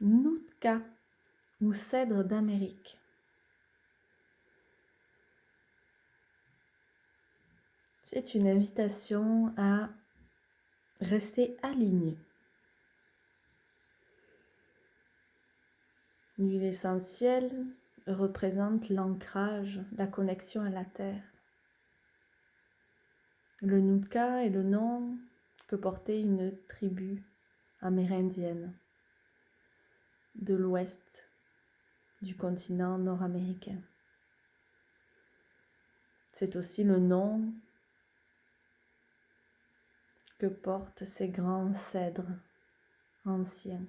Nootka ou cèdre d'Amérique. C'est une invitation à rester aligné. L'huile essentielle représente l'ancrage, la connexion à la terre. Le Nootka est le nom que portait une tribu amérindienne de l'ouest du continent nord-américain. C'est aussi le nom que portent ces grands cèdres anciens,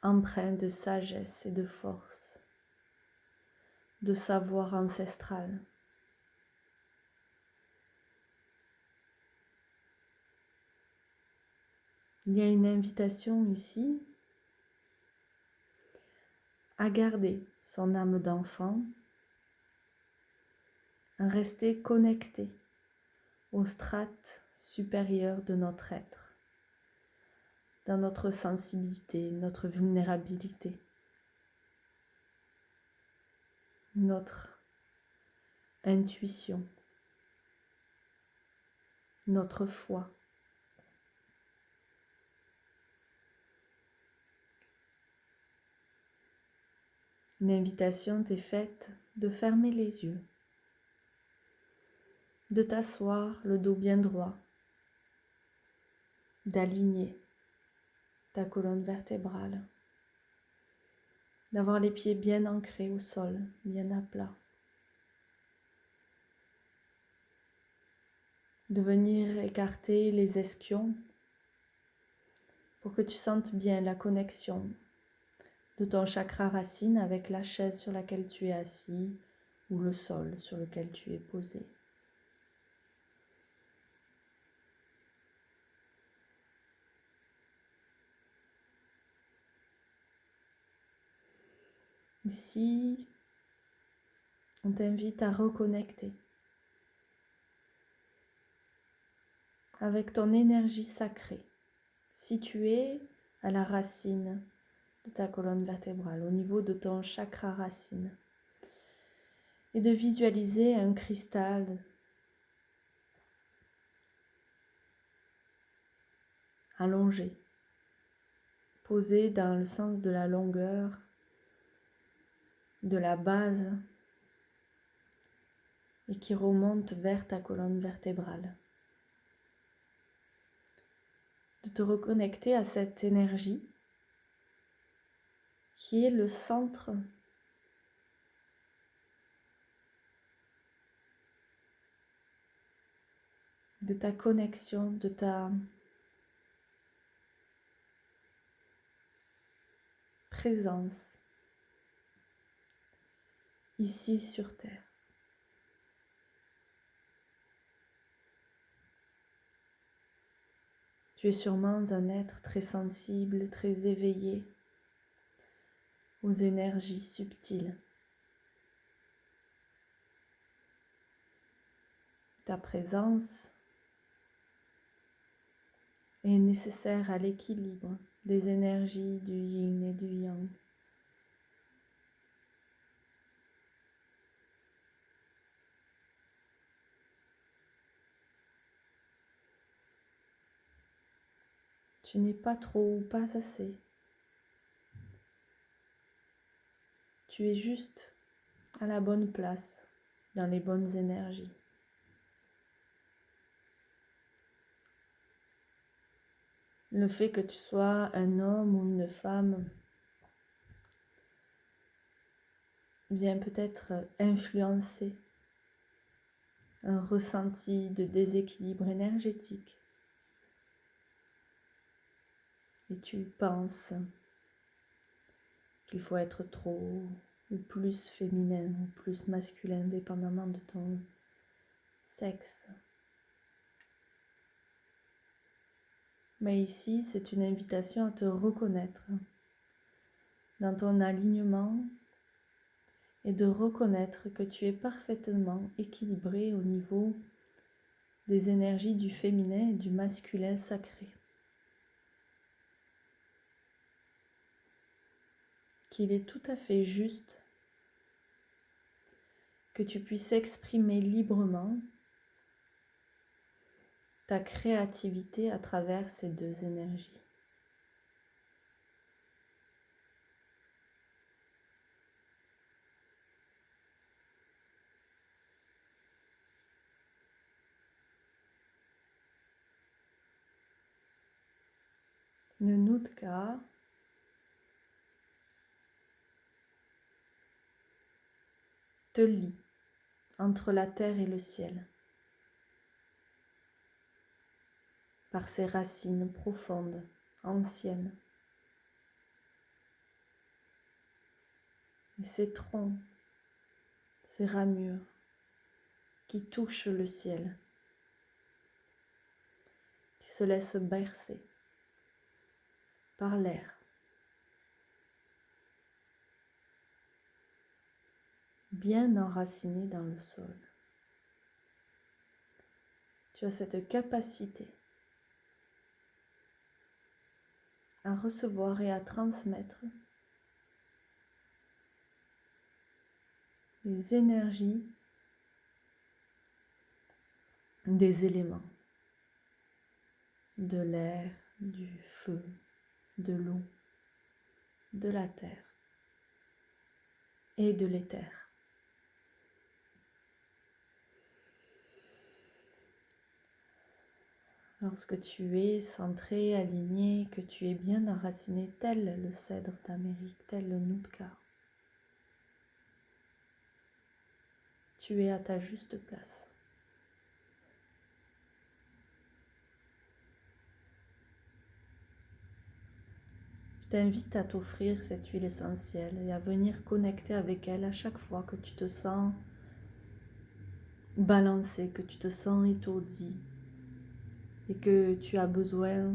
empreints de sagesse et de force, de savoir ancestral. Il y a une invitation ici à garder son âme d'enfant, à rester connecté aux strates supérieures de notre être, dans notre sensibilité, notre vulnérabilité, notre intuition, notre foi. Une invitation t'est faite de fermer les yeux, de t'asseoir le dos bien droit, d'aligner ta colonne vertébrale, d'avoir les pieds bien ancrés au sol, bien à plat, de venir écarter les ischions pour que tu sentes bien la connexion de ton chakra racine avec la chaise sur laquelle tu es assis ou le sol sur lequel tu es posé. Ici, on t'invite à reconnecter avec ton énergie sacrée, située à la racine de ta colonne vertébrale, au niveau de ton chakra racine, et de visualiser un cristal allongé, posé dans le sens de la longueur, de la base, et qui remonte vers ta colonne vertébrale. De te reconnecter à cette énergie qui est le centre de ta connexion, de ta présence ici sur Terre. Tu es sûrement un être très sensible, très éveillé aux énergies subtiles. Ta présence est nécessaire à l'équilibre des énergies du yin et du yang. Tu n'es pas trop ou pas assez. Tu es juste à la bonne place, dans les bonnes énergies. Le fait que tu sois un homme ou une femme vient peut-être influencer un ressenti de déséquilibre énergétique. Et tu penses qu'il faut être trop ou plus féminin ou plus masculin, dépendamment de ton sexe. Mais ici, c'est une invitation à te reconnaître dans ton alignement et de reconnaître que tu es parfaitement équilibré au niveau des énergies du féminin et du masculin sacré. qu'il est tout à fait juste que tu puisses exprimer librement ta créativité à travers ces deux énergies. Le Nudka te lie entre la terre et le ciel par ses racines profondes, anciennes, et ses troncs, ses ramures qui touchent le ciel, qui se laissent bercer par l'air, bien enraciné dans le sol. Tu as cette capacité à recevoir et à transmettre les énergies des éléments, de l'air, du feu, de l'eau, de la terre et de l'éther. Lorsque tu es centré, aligné, que tu es bien enraciné tel le cèdre d'Amérique, tel le Nootka, tu es à ta juste place. Je t'invite à t'offrir cette huile essentielle et à venir connecter avec elle à chaque fois que tu te sens balancé, que tu te sens étourdi et que tu as besoin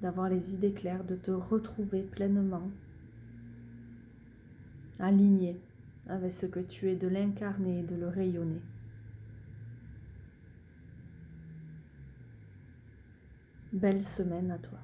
d'avoir les idées claires, de te retrouver pleinement aligné avec ce que tu es, de l'incarner et de le rayonner. Belle semaine à toi.